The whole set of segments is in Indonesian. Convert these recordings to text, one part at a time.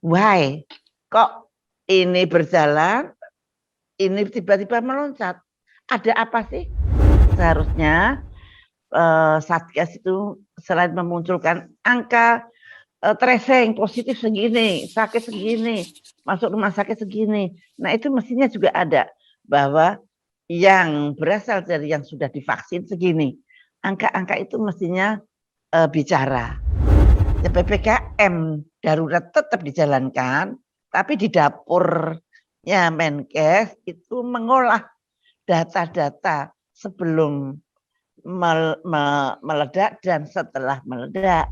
Why? Kok ini berjalan, ini tiba-tiba meloncat? Ada apa sih? Seharusnya Satgas itu selain memunculkan angka tracing positif segini, sakit segini, masuk rumah sakit segini. Nah, itu mestinya juga ada bahwa yang berasal dari yang sudah divaksin segini. Angka-angka itu mestinya bicara. Ya, PPKM darurat tetap dijalankan, tapi di dapurnya Menkes itu mengolah data-data sebelum meledak dan setelah meledak.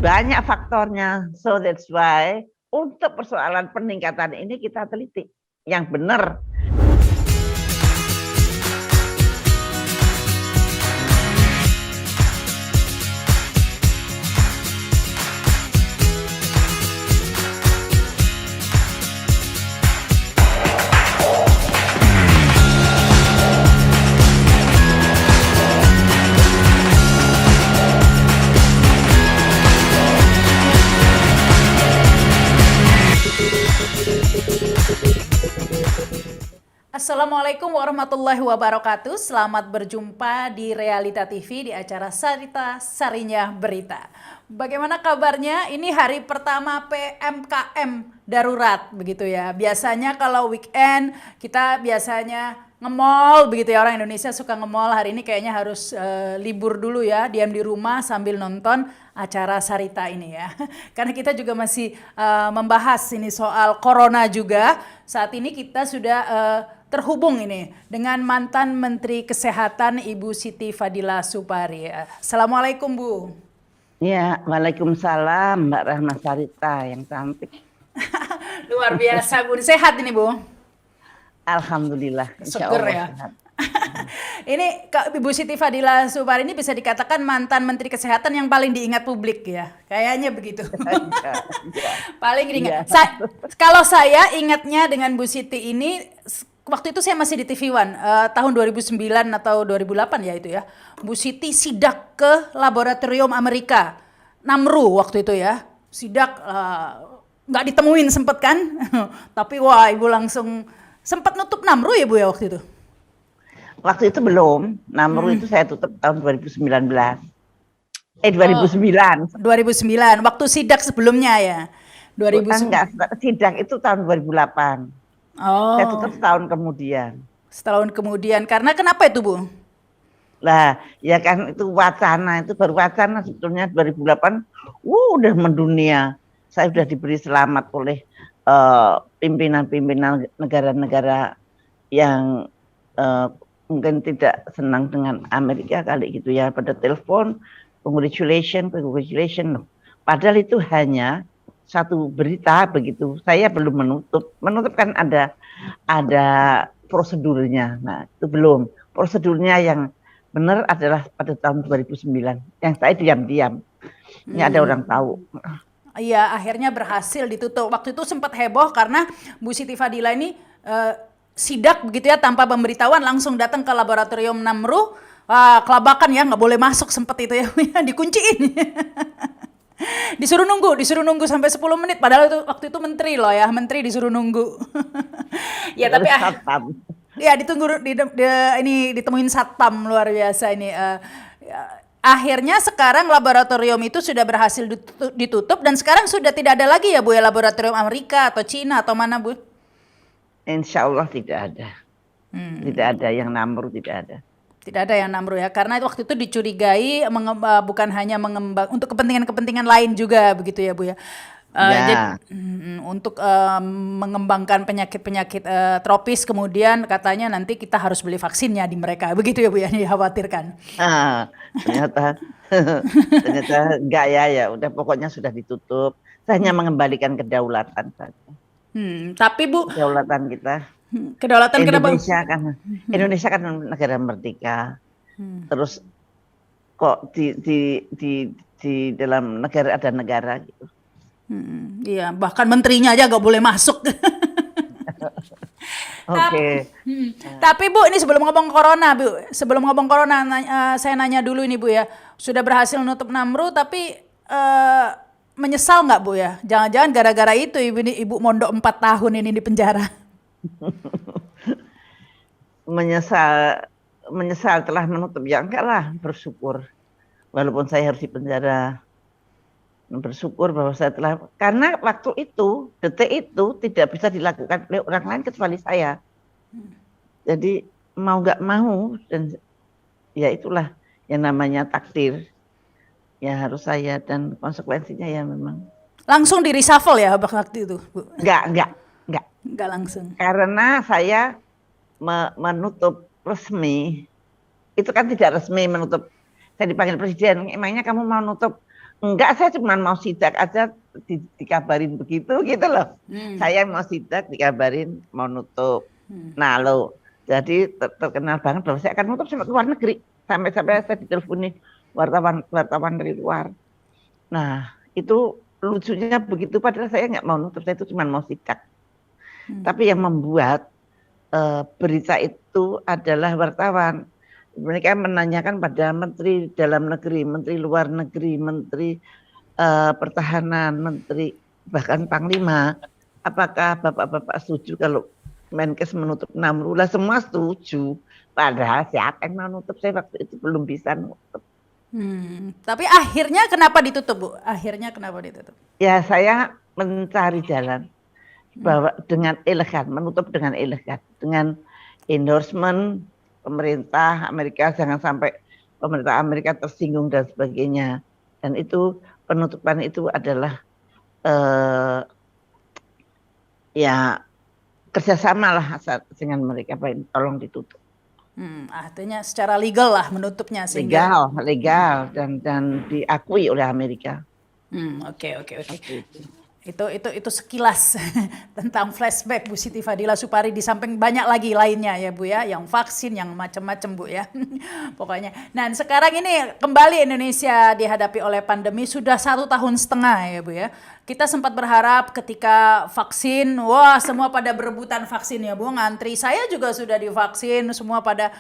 Banyak faktornya, so that's why untuk persoalan peningkatan ini kita teliti yang benar. Assalamualaikum warahmatullahi wabarakatuh. Selamat berjumpa di Realita TV di acara Sarita Sarinya Berita. Bagaimana kabarnya? Ini hari pertama PMKM darurat begitu ya. Biasanya kalau weekend kita biasanya nge-mall begitu ya, orang Indonesia suka nge-mall. Hari ini kayaknya harus libur dulu ya, diam di rumah sambil nonton acara Sarita ini ya. Karena kita juga masih membahas ini soal corona juga. Saat ini kita sudah terhubung ini dengan mantan Menteri Kesehatan Ibu Siti Fadila Supari. Assalamualaikum Bu. Ya, waalaikumsalam Mbak Rahma Sarita yang cantik. Luar biasa Bu, sehat ini Bu? Alhamdulillah, insya Syukur Allah ya. sehat. Ini Ibu Siti Fadila Supari ini bisa dikatakan mantan Menteri Kesehatan yang paling diingat publik ya, kayaknya begitu. Paling diingat. Kalau saya ingatnya dengan Bu Siti ini, waktu itu saya masih di TV One, tahun 2009 atau 2008 ya itu ya. Bu Siti sidak ke laboratorium Amerika, Namru waktu itu ya. Sidak nggak ditemuin sempet kan, tapi wah Ibu langsung sempat nutup Namru ya Bu ya waktu itu. Waktu itu belum, Namru itu saya tutup tahun 2019. 2009. 2009, waktu sidak sebelumnya ya. 2009. Enggak, sidak itu tahun 2008. Saya tutup setahun kemudian. Setahun kemudian, karena kenapa itu Bu? Lah, ya kan itu wacana, itu baru wacana sebetulnya 2008. Udah mendunia. Saya sudah diberi selamat oleh pimpinan-pimpinan negara-negara yang mungkin tidak senang dengan Amerika kali gitu ya, pada telepon congratulations. Padahal itu hanya satu berita begitu. Saya belum menutup kan ada prosedurnya. Nah, itu belum. Prosedurnya yang benar adalah pada tahun 2009 yang saya diam-diam. Ini ada orang tahu. Iya, akhirnya berhasil ditutup. Waktu itu sempat heboh karena Bu Siti Fadila ini sidak begitu ya, tanpa pemberitahuan langsung datang ke laboratorium Namru. Kelabakan ya, nggak boleh masuk sempet itu ya, dikunciin. disuruh nunggu sampai 10 menit, padahal itu waktu itu menteri loh ya, menteri disuruh nunggu. Ya tapi ya ditunggu ini ditemuin satpam, luar biasa ini. Akhirnya sekarang laboratorium itu sudah berhasil ditutup dan sekarang sudah tidak ada lagi ya Bu ya, laboratorium Amerika atau Cina atau mana Bu? Insya Allah tidak ada. Tidak ada yang Namru, tidak ada. Tidak ada yang Namru ya, karena waktu itu dicurigai bukan hanya mengembang untuk kepentingan-kepentingan lain juga begitu ya Bu ya. Jadi, untuk mengembangkan penyakit-penyakit tropis, kemudian katanya nanti kita harus beli vaksinnya di mereka, begitu ya Bu ya, dikhawatirkan. Ternyata enggak ya, udah pokoknya sudah ditutup. Saya hanya mengembalikan kedaulatan saja. Tapi Bu, kedaulatan kita. Kedaulatan Indonesia kan negara merdeka. Terus kok di dalam negara ada negara gitu. Iya, bahkan menterinya aja gak boleh masuk. Oke. Tapi Bu, ini sebelum ngomong corona, saya nanya dulu ini Bu ya, sudah berhasil nutup Namru, tapi menyesal nggak Bu ya? Jangan-jangan gara-gara itu ibu mondok 4 tahun ini di penjara. Menyesal telah menutup, ya enggak lah, bersyukur. Walaupun saya harus di penjara, bersyukur bahwa saya telah, karena waktu itu, detik itu tidak bisa dilakukan oleh orang lain kecuali saya. Jadi mau nggak mau, dan ya itulah yang namanya takdir. Ya harus saya, dan konsekuensinya ya memang. Langsung di reshuffle ya waktu itu Bu? Enggak. Nggak langsung. Karena saya menutup resmi, itu kan tidak resmi menutup. Saya dipanggil presiden, emangnya kamu mau nutup? Enggak, saya cuma mau sidak aja, dikabarin begitu gitu loh. Saya mau sidak, dikabarin mau nutup. Nah lo, jadi terkenal banget bahwa saya akan nutup sampai ke luar negeri. Sampai saya diteleponi wartawan dari luar. Nah itu lucunya begitu, padahal saya nggak mau nutup, saya itu cuma mau sidak. Tapi yang membuat berita itu adalah wartawan. Mereka menanyakan pada Menteri Dalam Negeri, Menteri Luar Negeri, Menteri Pertahanan, Menteri bahkan Panglima, apakah bapak-bapak setuju kalau Menkes menutup Namrullah? Semua setuju. Padahal siapa yang mau nutup? Saya waktu itu belum bisa nutup. Tapi akhirnya kenapa ditutup Bu? Akhirnya kenapa ditutup? Ya saya mencari jalan bahwa dengan elegan, menutup dengan elegan, dengan endorsement pemerintah Amerika, jangan sampai pemerintah Amerika tersinggung dan sebagainya. Dan itu penutupan itu adalah ya kerjasama lah dengan mereka, tolong ditutup. Artinya secara legal lah menutupnya sehingga legal dan diakui oleh Amerika. Oke. Itu sekilas tentang flashback Bu Siti Fadila Supari, di samping banyak lagi lainnya ya Bu ya, yang vaksin, yang macam-macam Bu ya. Pokoknya. Nah sekarang ini kembali Indonesia dihadapi oleh pandemi sudah 1,5 tahun ya Bu ya. Kita sempat berharap ketika vaksin, wah semua pada berebutan vaksin ya Bu, ngantri. Saya juga sudah divaksin, semua pada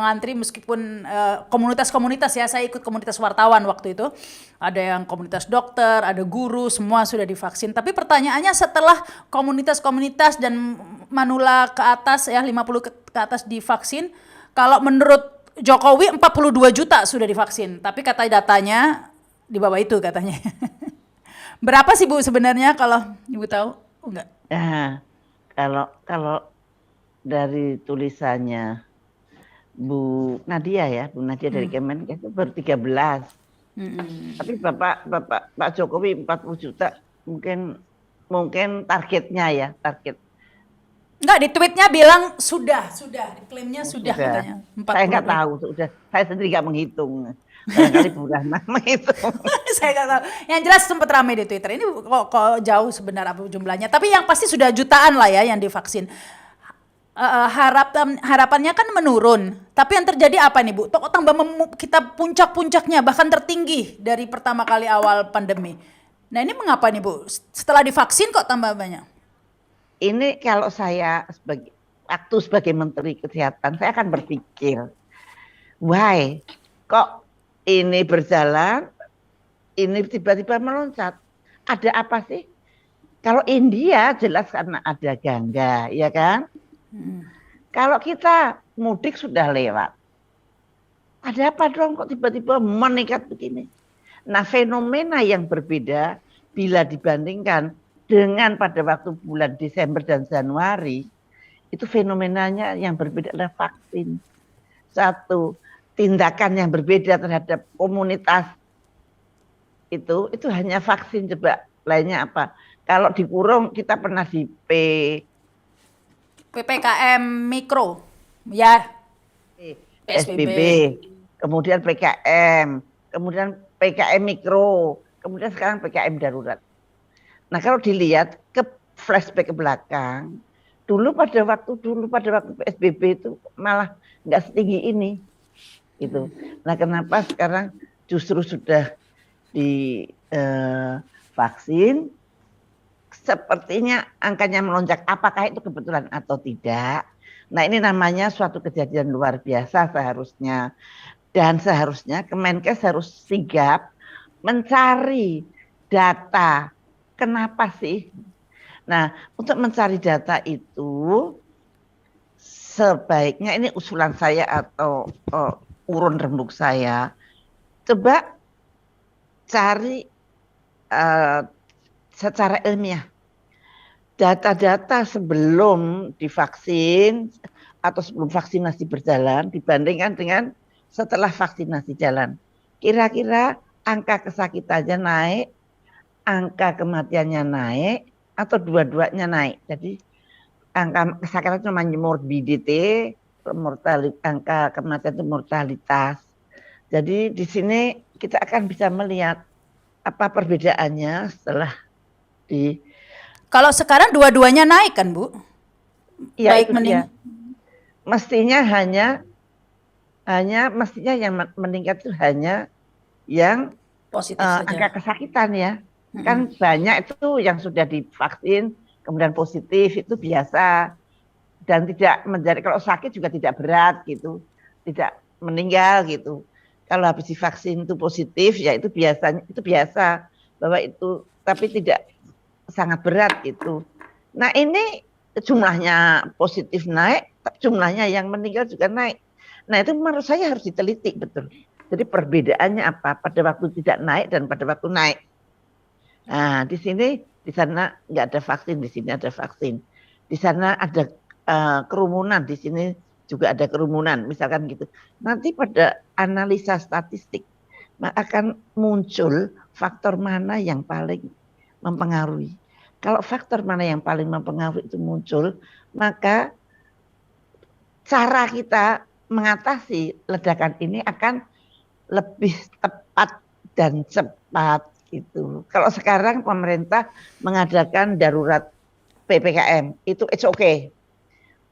ngantri meskipun komunitas-komunitas ya, saya ikut komunitas wartawan waktu itu. Ada yang komunitas dokter, ada guru, semua sudah divaksin. Tapi pertanyaannya setelah komunitas-komunitas dan manula ke atas ya, 50 ke atas divaksin, kalau menurut Jokowi 42 juta sudah divaksin. Tapi kata datanya di bawah itu katanya. Berapa sih Bu sebenarnya kalau Ibu tahu? Enggak. Ya, kalau dari tulisannya Bu Nadia dari Kemenkes itu baru 13. Tapi Pak Jokowi 40 juta mungkin targetnya target. Enggak, di tweetnya bilang sudah, diklaimnya sudah katanya. Saya nggak tahu, saya sendiri nggak menghitung. Barangkali Bu Rahma menghitung. Saya nggak tahu. Yang jelas sempat ramai di Twitter. Ini kok jauh sebenarnya apa jumlahnya. Tapi yang pasti sudah jutaan lah ya yang divaksin. Harapannya kan menurun. Tapi yang terjadi apa nih Bu? Kok tambah kita puncak-puncaknya bahkan tertinggi dari pertama kali awal pandemi. Nah ini mengapa nih Bu? Setelah divaksin kok tambah banyak? Ini kalau saya sebagai Menteri Kesehatan, saya akan berpikir, why kok ini berjalan, ini tiba-tiba meloncat. Ada apa sih? Kalau India jelas karena ada gangga, ya kan? Kalau kita mudik sudah lewat. Ada apa dong kok tiba-tiba meningkat begini? Nah fenomena yang berbeda bila dibandingkan dengan pada waktu bulan Desember dan Januari, itu fenomenanya yang berbeda adalah vaksin. Satu, tindakan yang berbeda terhadap komunitas itu hanya vaksin. Coba lainnya apa? Kalau dikurung kita pernah di PPKM mikro, ya. PSBB, kemudian PKM, kemudian PKM mikro, kemudian sekarang PKM darurat. Nah kalau dilihat ke flashback ke belakang, dulu pada waktu PSBB itu malah nggak setinggi ini, gitu. Nah kenapa sekarang justru sudah divaksin, sepertinya angkanya melonjak. Apakah itu kebetulan atau tidak? Nah ini namanya suatu kejadian luar biasa seharusnya. Dan seharusnya Kemenkes harus sigap mencari data. Kenapa sih? Nah, untuk mencari data itu sebaiknya, ini usulan saya atau urun rembuk saya, coba cari secara ilmiah data-data sebelum divaksin atau sebelum vaksinasi berjalan dibandingkan dengan setelah vaksinasi jalan. Kira-kira angka kesakitannya naik, angka kematiannya naik, atau dua-duanya naik. Jadi angka kesakitan itu namanya morbidity, angka kematian itu mortalitas. Jadi di sini kita akan bisa melihat apa perbedaannya setelah di. Kalau sekarang dua-duanya naik kan, Bu? Ya, baik, itu dia. Mestinya mestinya yang meningkat itu hanya yang positif angka kesakitan ya. Kan banyak itu yang sudah divaksin kemudian positif, itu biasa dan tidak menjadi, kalau sakit juga tidak berat gitu, tidak meninggal gitu. Kalau habis divaksin itu positif ya itu biasanya, itu biasa bahwa itu, tapi tidak sangat berat itu. Nah ini jumlahnya positif naik, jumlahnya yang meninggal juga naik. Nah itu menurut saya harus diteliti betul. Jadi perbedaannya apa pada waktu tidak naik dan pada waktu naik. Nah di sini, di sana nggak ada vaksin, di sini ada vaksin. Di sana ada kerumunan, di sini juga ada kerumunan, misalkan gitu. Nanti pada analisa statistik akan muncul faktor mana yang paling mempengaruhi. Kalau faktor mana yang paling mempengaruhi itu muncul, maka cara kita mengatasi ledakan ini akan lebih tepat dan cepat gitu. Kalau sekarang pemerintah mengadakan darurat PPKM, itu it's okay.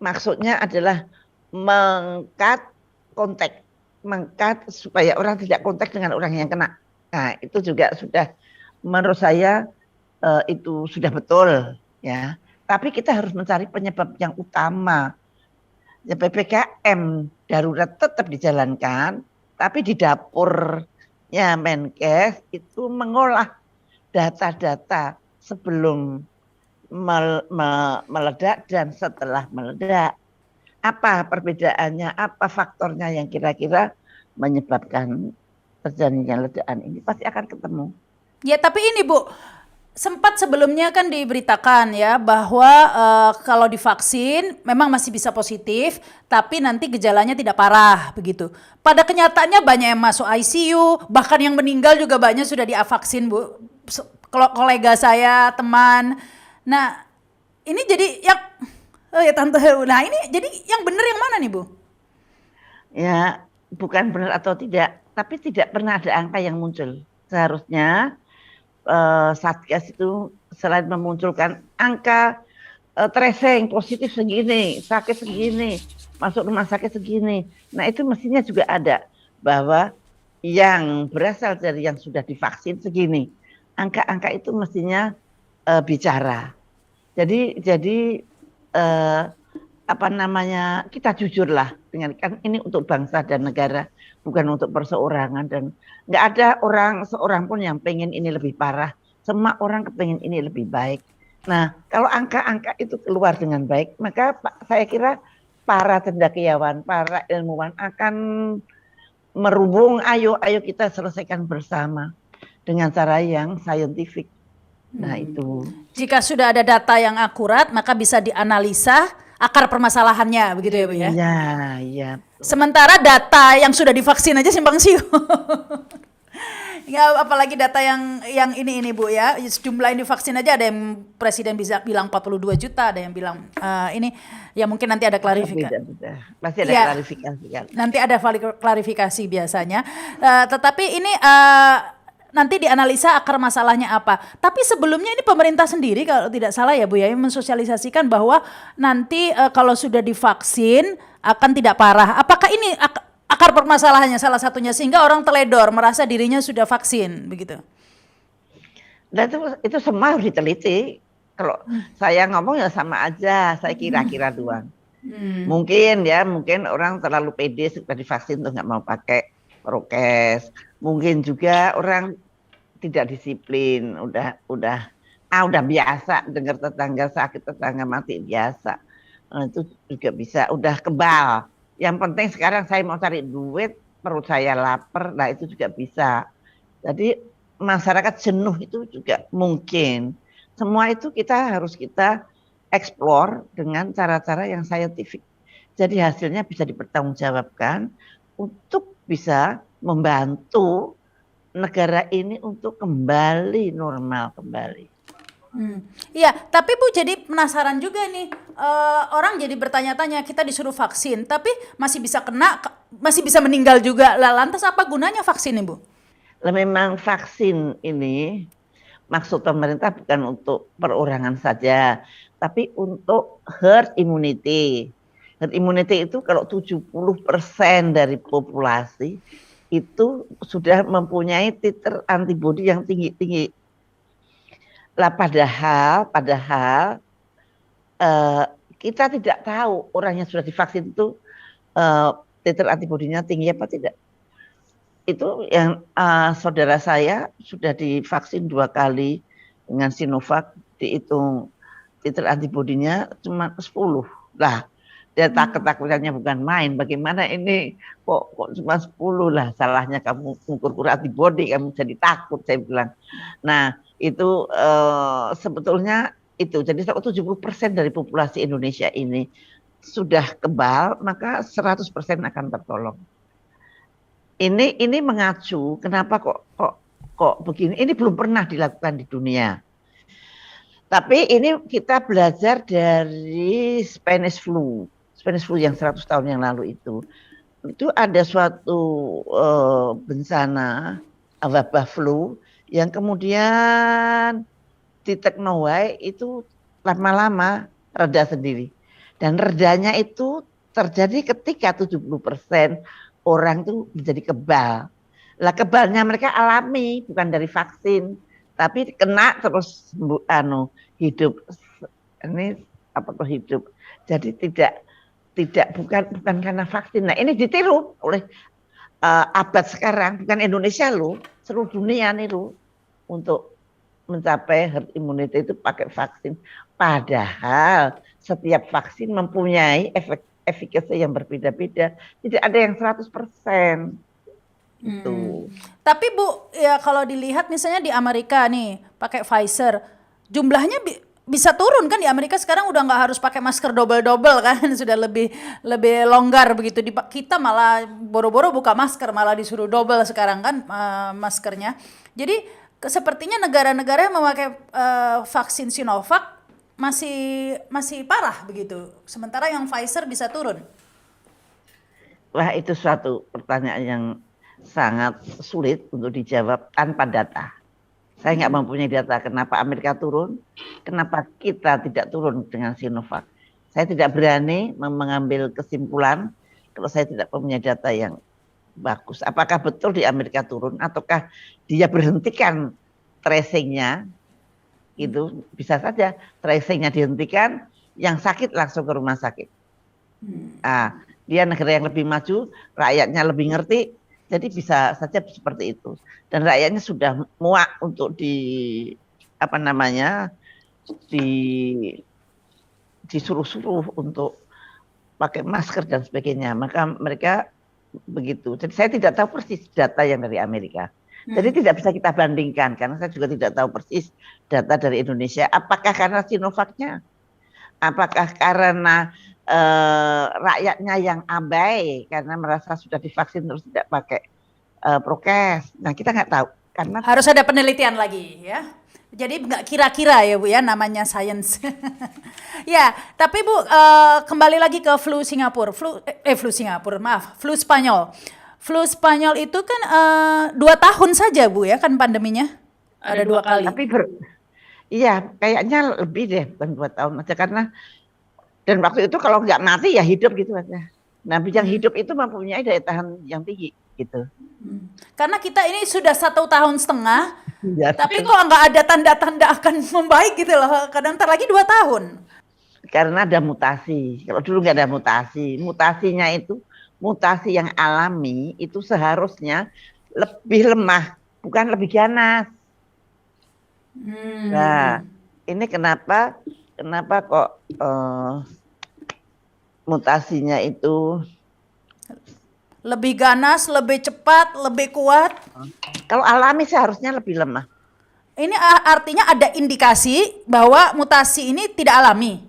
Maksudnya adalah mengkat kontak, mengkat supaya orang tidak kontak dengan orang yang kena. Nah, itu juga sudah menurut saya itu sudah betul ya. Tapi kita harus mencari penyebab yang utama. Ya, PPKM darurat tetap dijalankan, tapi di dapurnya Menkes itu mengolah data-data sebelum meledak dan setelah meledak. Apa perbedaannya, apa faktornya yang kira-kira menyebabkan terjadinya ledakan ini, pasti akan ketemu. Ya, tapi ini Bu, sempat sebelumnya kan diberitakan ya bahwa kalau divaksin memang masih bisa positif, tapi nanti gejalanya tidak parah begitu. Pada kenyataannya banyak yang masuk ICU, bahkan yang meninggal juga banyak sudah divaksin Bu. Kolega saya, teman. Nah, ini jadi yang ya Tante. Nah, ini jadi yang benar yang mana nih Bu? Ya, bukan benar atau tidak, tapi tidak pernah ada angka yang muncul. Seharusnya Satgas itu selain memunculkan angka tracing positif segini, sakit segini, masuk rumah sakit segini. Nah itu mestinya juga ada bahwa yang berasal dari yang sudah divaksin segini. Angka-angka itu mestinya bicara. Jadi apa namanya, kita jujurlah dengan, kan ini untuk bangsa dan negara, bukan untuk perseorangan, dan nggak ada seorang pun yang pengen ini lebih parah. Semua orang kepengen ini lebih baik. Nah, kalau angka-angka itu keluar dengan baik, maka saya kira para cendekiawan, para ilmuwan akan merubung, ayo kita selesaikan bersama dengan cara yang saintifik. Nah, itu. Jika sudah ada data yang akurat, maka bisa dianalisa akar permasalahannya, begitu ya Bu ya? Iya. Sementara data yang sudah divaksin aja simpang siur. Ya, apalagi data yang ini Bu ya, jumlah yang divaksin aja ada yang presiden bisa bilang 42 juta, ada yang bilang ini ya mungkin nanti ada klarifikasi. Pasti ada ya, klarifikasi kan. Nanti ada klarifikasi biasanya. Tetapi ini nanti dianalisa akar masalahnya apa. Tapi sebelumnya ini pemerintah sendiri kalau tidak salah ya Bu ya, mensosialisasikan bahwa nanti kalau sudah divaksin akan tidak parah. Apakah ini akar permasalahannya salah satunya sehingga orang teledor merasa dirinya sudah vaksin begitu? Nah itu semua harus diteliti. Kalau saya ngomong ya sama aja, saya kira-kira doang. Mungkin orang terlalu pede sudah divaksin tuh nggak mau pakai prokes. Mungkin juga orang tidak disiplin, udah biasa dengar tetangga sakit, tetangga mati biasa. Itu juga bisa, udah kebal. Yang penting sekarang saya mau cari duit, perut saya lapar, nah itu juga bisa. Jadi masyarakat jenuh itu juga mungkin. Semua itu harus kita explore dengan cara-cara yang saintifik. Jadi hasilnya bisa dipertanggungjawabkan untuk bisa membantu negara ini untuk kembali normal kembali. Iya, tapi Bu jadi penasaran juga nih, orang jadi bertanya-tanya, kita disuruh vaksin, tapi masih bisa kena, masih bisa meninggal juga. Lah lantas apa gunanya vaksin nih Bu? Lah memang vaksin ini maksud pemerintah bukan untuk perorangan saja, tapi untuk herd immunity. Herd immunity itu kalau 70% dari populasi itu sudah mempunyai titer antibodi yang tinggi-tinggi. Lah padahal kita tidak tahu orang yang sudah divaksin itu titer antibodinya tinggi apa tidak. Itu yang saudara saya sudah divaksin 2 kali dengan Sinovac, dihitung titer antibodinya cuma 10. Lah, dia ketakutannya bukan main. Bagaimana ini kok cuma 10 lah, salahnya kamu ukur antibodi, kamu jadi takut, saya bilang. Nah, itu sebetulnya itu. Jadi 70% dari populasi Indonesia ini sudah kebal, maka 100% akan tertolong. Ini mengacu kenapa kok begini? Ini belum pernah dilakukan di dunia. Tapi ini kita belajar dari Spanish flu yang 100 tahun yang lalu itu ada suatu bencana wabah flu yang kemudian di Teknowai itu lama-lama reda sendiri. Dan redanya itu terjadi ketika 70% orang itu menjadi kebal. Lah kebalnya mereka alami, bukan dari vaksin, tapi kena terus hidup. Ini apa tuh hidup. Jadi bukan karena vaksin. Nah, ini ditiru oleh abad sekarang, bukan Indonesia loh, seluruh dunia nih loh, untuk mencapai herd immunity itu pakai vaksin. Padahal setiap vaksin mempunyai efekasi yang berbeda-beda, tidak ada yang 100%. Gitu. Tapi Bu, ya kalau dilihat misalnya di Amerika nih, pakai Pfizer, jumlahnya bisa turun kan. Di Amerika sekarang udah nggak harus pakai masker double-double kan, sudah lebih longgar begitu. Di kita malah boro-boro buka masker, malah disuruh double sekarang kan maskernya. Jadi sepertinya negara-negara yang memakai vaksin Sinovac masih parah begitu. Sementara yang Pfizer bisa turun. Wah, itu suatu pertanyaan yang sangat sulit untuk dijawab tanpa data. Saya nggak mempunyai data kenapa Amerika turun, kenapa kita tidak turun dengan Sinovac. Saya tidak berani mengambil kesimpulan kalau saya tidak mempunyai data yang bagus. Apakah betul di Amerika turun, ataukah dia berhentikan tracingnya? Itu bisa saja tracingnya dihentikan, yang sakit langsung ke rumah sakit. Dia negara yang lebih maju, rakyatnya lebih ngerti, jadi bisa saja seperti itu. Dan rakyatnya sudah muak untuk disuruh-suruh untuk pakai masker dan sebagainya. Maka mereka begitu. Jadi saya tidak tahu persis data yang dari Amerika. Jadi tidak bisa kita bandingkan, karena saya juga tidak tahu persis data dari Indonesia. Apakah karena Sinovacnya? Apakah karena rakyatnya yang abai karena merasa sudah divaksin terus tidak pakai prokes? Nah, kita nggak tahu. Karena harus ada penelitian lagi ya. Jadi nggak kira-kira ya Bu ya, namanya sains. Ya, tapi Bu kembali lagi ke flu Spanyol. Flu Spanyol itu kan 2 tahun saja Bu ya kan pandeminya. Ada 2 kali. Tapi iya, kayaknya lebih deh, bukan 2 tahun aja, karena dan waktu itu kalau nggak mati ya hidup gitu aja. Nah, yang hidup itu mempunyai daya tahan yang tinggi gitu. Karena kita ini sudah 1,5 tahun, ya, tapi kok nggak ada tanda-tanda akan membaik gitu loh. Kadang ntar lagi 2 tahun. Karena ada mutasi. Kalau dulu nggak ada mutasi, mutasinya itu mutasi yang alami itu seharusnya lebih lemah, bukan lebih ganas. Nah, Hmm. ini kenapa kok mutasinya itu Lebih ganas, lebih cepat, lebih kuat. kalau alami seharusnya lebih lemah. Ini artinya ada indikasi bahwa mutasi ini tidak alami.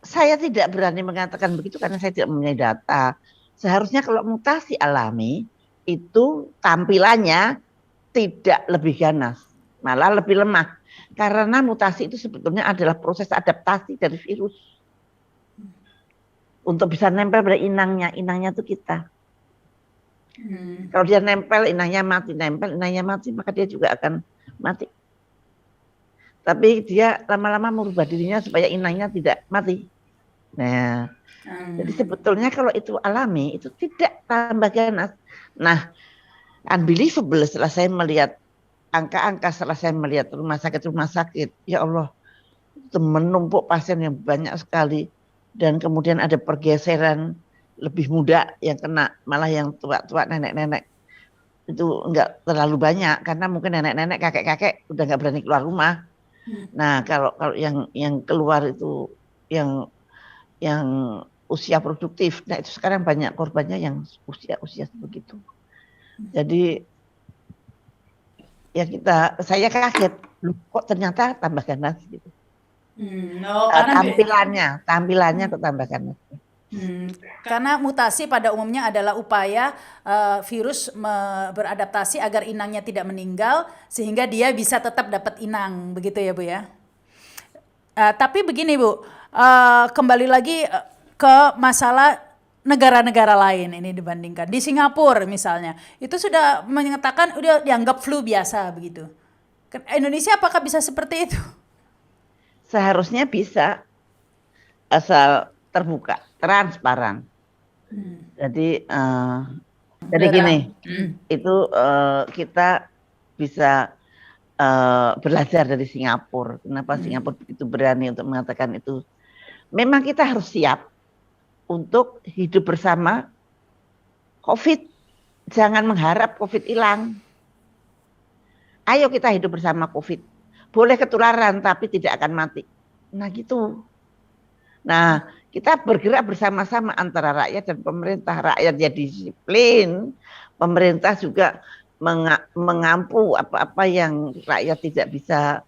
Saya tidak berani mengatakan begitu karena saya tidak mempunyai data. Seharusnya kalau mutasi alami itu tampilannya tidak lebih ganas, malah lebih lemah. Karena mutasi itu sebetulnya adalah proses adaptasi dari virus untuk bisa nempel pada inangnya. Inangnya itu kita. Kalau dia nempel, inangnya mati. Nempel, inangnya mati, maka dia juga akan mati. Tapi dia lama-lama merubah dirinya supaya inangnya tidak mati. Nah, jadi sebetulnya kalau itu alami, itu tidak tambah ganas. Nah, unbelievable setelah saya melihat angka-angka, setelah saya melihat rumah sakit, ya Allah, itu menumpuk pasien yang banyak sekali. Dan kemudian ada pergeseran lebih muda yang kena, malah yang tua-tua, nenek-nenek. Itu enggak terlalu banyak, karena mungkin nenek-nenek, kakek-kakek udah enggak berani keluar rumah. Nah, kalau yang keluar itu yang usia produktif. Nah, itu sekarang banyak korbannya yang usia begitu. Jadi ya saya kaget, loh, kok ternyata tambah ganas gitu. Oh, karena Tampilannya kok tambah ganas. karena mutasi pada umumnya adalah upaya virus beradaptasi agar inangnya tidak meninggal sehingga dia bisa tetap dapat inang, begitu ya Bu ya. Tapi begini Bu, kembali lagi ke masalah negara-negara lain ini dibandingkan. Di Singapura misalnya, itu sudah menyatakan udah dianggap flu biasa begitu. Indonesia apakah bisa seperti itu? Seharusnya bisa, asal terbuka, transparan. Jadi gini, itu kita bisa belajar dari Singapura. Kenapa Singapura begitu berani untuk mengatakan itu? Memang kita harus siap untuk hidup bersama COVID. Jangan mengharap COVID hilang. Ayo kita hidup bersama COVID. Boleh ketularan tapi tidak akan mati. Nah gitu. Nah, kita bergerak bersama-sama antara rakyat dan pemerintah. Rakyat ya disiplin, pemerintah juga mengampu apa-apa yang rakyat tidak bisa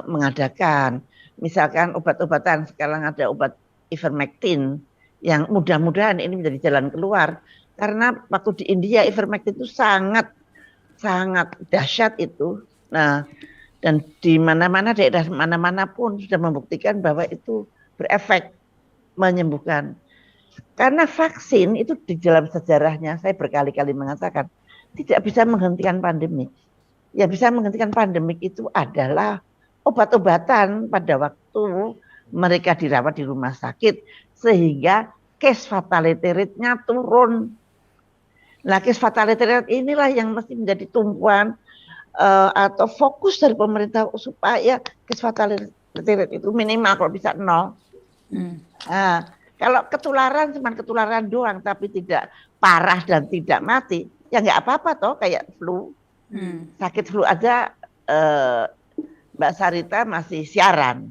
mengadakan. Misalkan obat-obatan, sekarang ada obat ivermectin yang mudah-mudahan ini menjadi jalan keluar. Karena waktu di India ivermectin itu sangat dahsyat itu. Nah, dan di mana-mana, daerah mana-mana pun sudah membuktikan bahwa itu berefek menyembuhkan. Karena vaksin itu di dalam sejarahnya, saya berkali-kali mengatakan, tidak bisa menghentikan pandemik. Yang bisa menghentikan pandemik itu adalah obat-obatan pada waktu mereka dirawat di rumah sakit, sehingga case fatality rate-nya turun. Nah, case fatality rate inilah yang mesti menjadi tumpuan atau fokus dari pemerintah supaya case fatality rate itu minimal kalau bisa 0. Nah, kalau ketularan cuma ketularan doang tapi tidak parah dan tidak mati, ya nggak apa-apa toh, kayak flu. Sakit flu aja Mbak Sarita masih siaran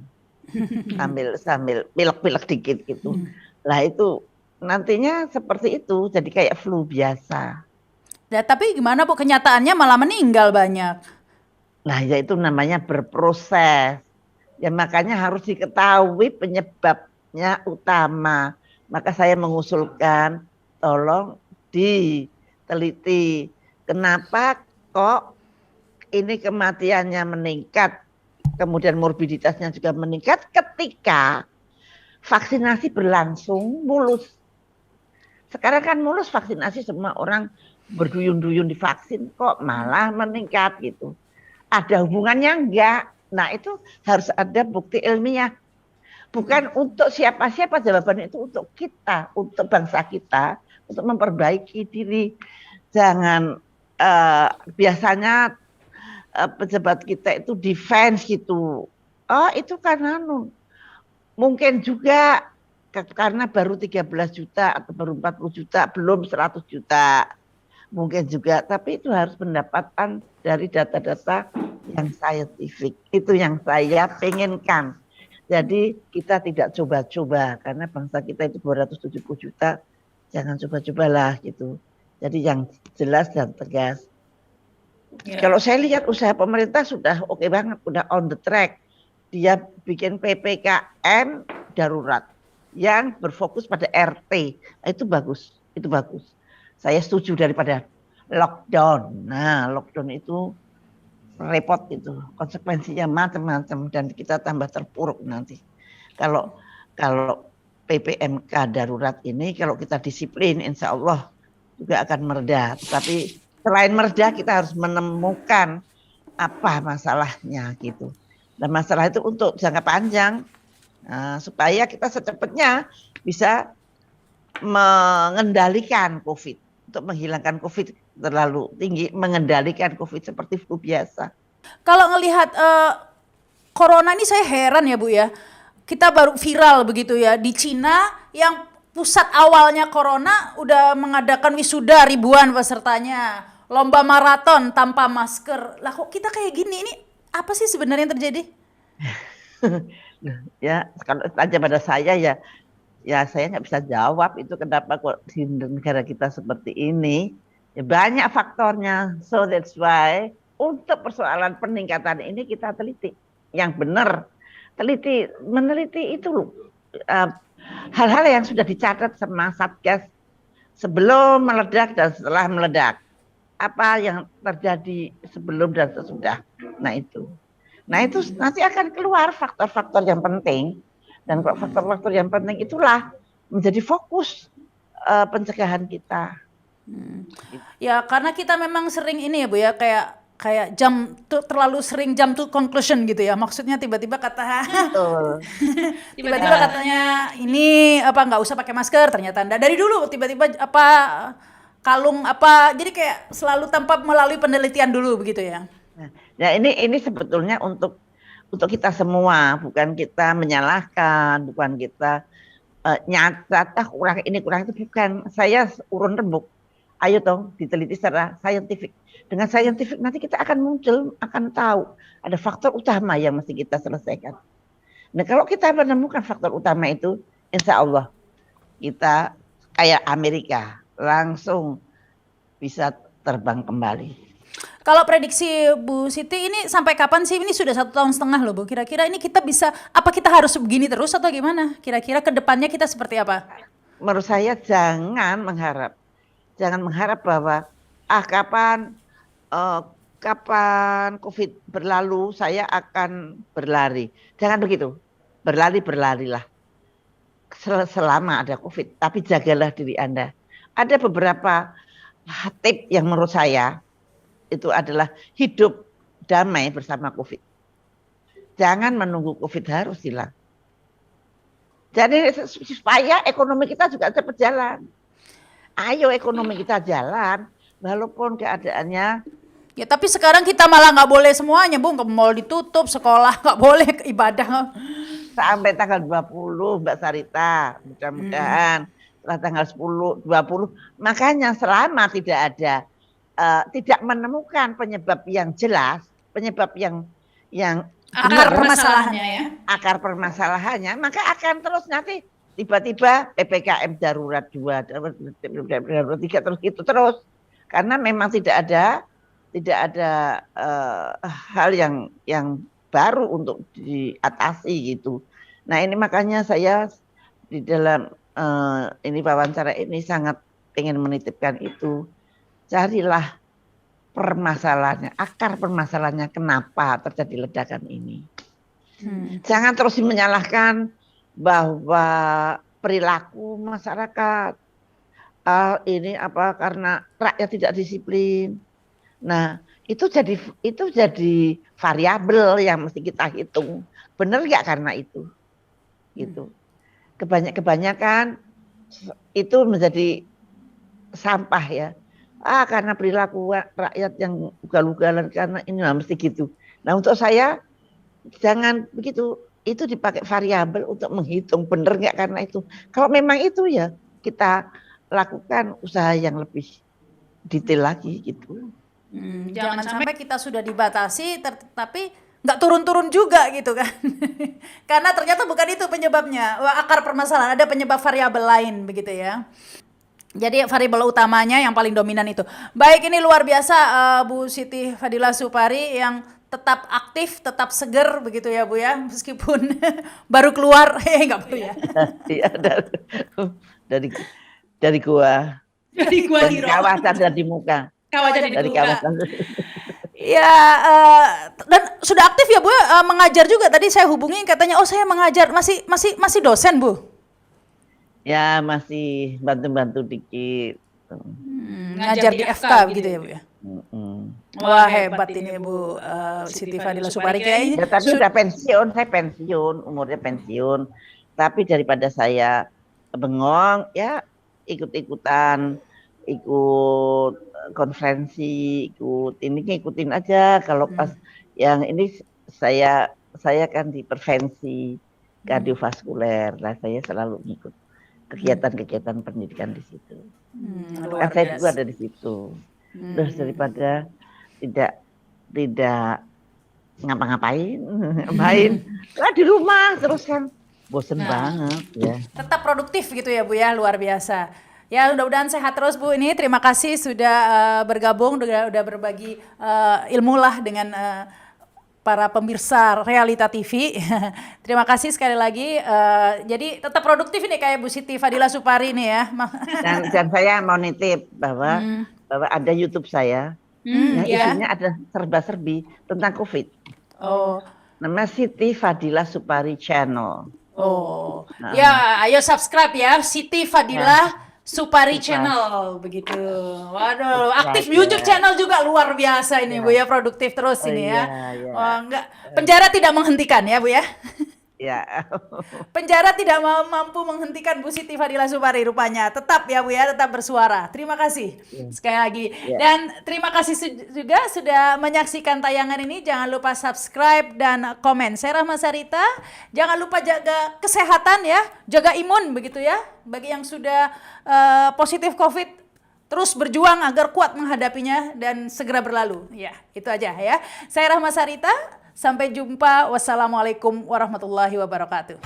sambil pilek-pilek dikit gitu. Lah itu nantinya seperti itu, jadi kayak flu biasa. Ya, tapi gimana Bu, kenyataannya malah meninggal banyak. Nah, ya itu namanya berproses. Ya makanya harus diketahui penyebabnya utama. Maka saya mengusulkan tolong diteliti kenapa kok ini kematiannya meningkat, kemudian morbiditasnya juga meningkat ketika vaksinasi berlangsung mulus. Sekarang kan mulus vaksinasi, semua orang berduyun-duyun divaksin, kok malah meningkat gitu. Ada hubungannya enggak? Nah itu harus ada bukti ilmiah. Bukan untuk siapa-siapa, jawabannya itu untuk kita, untuk bangsa kita, untuk memperbaiki diri. Jangan biasanya pejabat kita itu defense gitu. Oh itu karena mungkin juga karena baru 13 juta atau baru 40 juta, belum 100 juta. Mungkin juga, tapi itu harus pendapatan dari data-data yang scientific. Itu yang saya pengenkan. Jadi kita tidak coba-coba karena bangsa kita itu 270 juta, jangan coba-cobalah gitu. Jadi yang jelas dan tegas. Kalau saya lihat usaha pemerintah sudah oke banget, udah on the track. Dia bikin PPKM darurat yang berfokus pada RT. Itu bagus, itu bagus. Saya setuju daripada lockdown. Nah, lockdown itu repot itu, konsekuensinya macam-macam dan kita tambah terpuruk nanti. Kalau PPMK darurat ini kalau kita disiplin, insya Allah juga akan mereda. Tapi selain mereda kita harus menemukan apa masalahnya gitu. Dan masalah itu untuk jangka panjang supaya kita secepatnya bisa mengendalikan COVID. Untuk menghilangkan COVID terlalu tinggi, mengendalikan COVID seperti flu biasa. Kalau ngelihat corona ini saya heran ya Bu ya. Kita baru viral begitu ya di Cina yang pusat awalnya corona udah mengadakan wisuda ribuan pesertanya, lomba maraton tanpa masker. Lah kok kita kayak gini, ini apa sih sebenarnya yang terjadi? Ya kalau tanya pada saya ya saya nggak bisa jawab itu kenapa kok di negara kita seperti ini. Ya banyak faktornya. So that's why untuk persoalan peningkatan ini kita teliti yang benar. Meneliti itu loh. Hal-hal yang sudah dicatat sama Satgas sebelum meledak dan setelah meledak. Apa yang terjadi sebelum dan sesudah. Nah itu nanti akan keluar faktor-faktor yang penting. Dan faktor-faktor yang penting itulah menjadi fokus pencegahan kita. Ya karena kita memang sering ini ya Bu ya, kayak terlalu sering jump to conclusion gitu ya. Maksudnya tiba-tiba tiba-tiba katanya ini apa nggak usah pakai masker, ternyata enggak. Dari dulu tiba-tiba apa kalung apa, jadi kayak selalu tanpa melalui penelitian dulu begitu ya. Nah ini sebetulnya untuk kita semua, bukan kita menyalahkan, bukan kita nyata kurang ini kurang itu, bukan. Saya urun rembuk. Ayo dong diteliti secara saintifik. Dengan saintifik nanti kita akan muncul, akan tahu ada faktor utama yang mesti kita selesaikan. Nah kalau kita menemukan faktor utama itu, insya Allah kita kayak Amerika langsung bisa terbang kembali. Kalau prediksi Bu Siti ini sampai kapan sih? Ini sudah 1,5 tahun loh Bu. Kira-kira ini kita bisa, apa kita harus begini terus atau gimana? Kira-kira ke depannya kita seperti apa? Menurut saya jangan mengharap bahwa kapan COVID berlalu saya akan berlari. Jangan begitu. Berlarilah. Selama ada COVID, tapi jagalah diri Anda. Ada beberapa tips yang menurut saya itu adalah hidup damai bersama COVID. Jangan menunggu COVID harus hilang. Jadi supaya ekonomi kita juga cepat jalan. Ayo ekonomi kita jalan, walaupun keadaannya. Ya tapi sekarang kita malah nggak boleh semuanya Bu, ke mall ditutup, sekolah nggak boleh, ke ibadah. Sampai tanggal 20 Mbak Sarita, mudah-mudahan setelah tanggal 10, 20. Makanya selama tidak menemukan penyebab yang jelas, penyebab yang akar permasalahannya ya. Akar permasalahannya, maka akan terus nanti tiba-tiba PPKM darurat 2, darurat 3 terus itu terus. Karena memang tidak ada hal yang baru untuk diatasi gitu. Nah, ini makanya saya di dalam ini wawancara ini sangat ingin menitipkan itu. Carilah permasalahannya, akar permasalahannya kenapa terjadi ledakan ini. Jangan terus menyalahkan bahwa perilaku masyarakat ini apa karena rakyat tidak disiplin. Nah, itu jadi variabel yang mesti kita hitung. Benar nggak karena itu? Gitu. Kebanyakan itu menjadi sampah ya. Karena perilaku rakyat yang ugal-ugalan, karena ini mesti gitu. Nah untuk saya jangan begitu, itu dipakai variabel untuk menghitung benar nggak karena itu. Kalau memang itu ya kita lakukan usaha yang lebih detail lagi gitu. Jangan sampai kita sudah dibatasi, tapi nggak turun-turun juga gitu kan. Karena ternyata bukan itu penyebabnya. Akar permasalahan, ada penyebab variabel lain begitu ya. Jadi variabel utamanya yang paling dominan itu. Baik, ini luar biasa Bu Siti Fadila Supari yang tetap aktif, tetap seger begitu ya Bu ya, meskipun baru keluar, nggak Bu ya. Iya, dari gua. Dari gua dari kawasan dan di muka. Kawasan di Dari muka. kawasan. Ya, dan sudah aktif ya Bu, mengajar juga. Tadi saya hubungi katanya, oh saya mengajar, masih dosen Bu. Ya masih bantu-bantu dikit. Ngajar di FK gitu ya Bu ya. Wah hebat ini Bu Siti Fadila Supari kayaknya. Ya, tapi sudah pensiun, saya pensiun, umurnya pensiun. Tapi daripada saya bengong, ya ikut-ikutan, ikut konferensi, ngikutin aja. Kalau pas yang ini saya kan di prevensi kardiovaskuler, lah saya selalu ngikut kegiatan-kegiatan pendidikan di situ. Kan saya juga ada di situ. Terus daripada tidak ngapa-ngapain, main di rumah terus kan bosen banget ya. Tetap produktif gitu ya Bu ya, luar biasa. Ya mudah-mudahan sehat terus Bu ini. Terima kasih sudah bergabung, udah berbagi ilmu lah dengan para pemirsa Realita TV. Terima kasih sekali lagi. Jadi tetap produktif ini kayak Bu Siti Fadila Supari ini ya. Dan saya mau nitip bahwa ada YouTube saya. Isinya ada serba-serbi tentang COVID. Namanya Siti Fadila Supari Channel. Ya, ayo subscribe ya, Siti Fadila Supari Channel begitu. Waduh, aktif YouTube channel juga luar biasa ini Bu ya, produktif terus ini ya. Enggak, penjara tidak menghentikan ya Bu ya. Ya. Penjara tidak mampu menghentikan Bu Siti Fadila Supari rupanya. Tetap ya Bu ya, tetap bersuara. Terima kasih sekali lagi. Dan terima kasih juga sudah menyaksikan tayangan ini. Jangan lupa subscribe dan komen. Saya Rahma Sarita. Jangan lupa jaga kesehatan ya, jaga imun begitu ya. Bagi yang sudah positif COVID, terus berjuang agar kuat menghadapinya dan segera berlalu. Ya, itu aja ya. Saya Rahma Sarita. Sampai jumpa. Wassalamualaikum warahmatullahi wabarakatuh.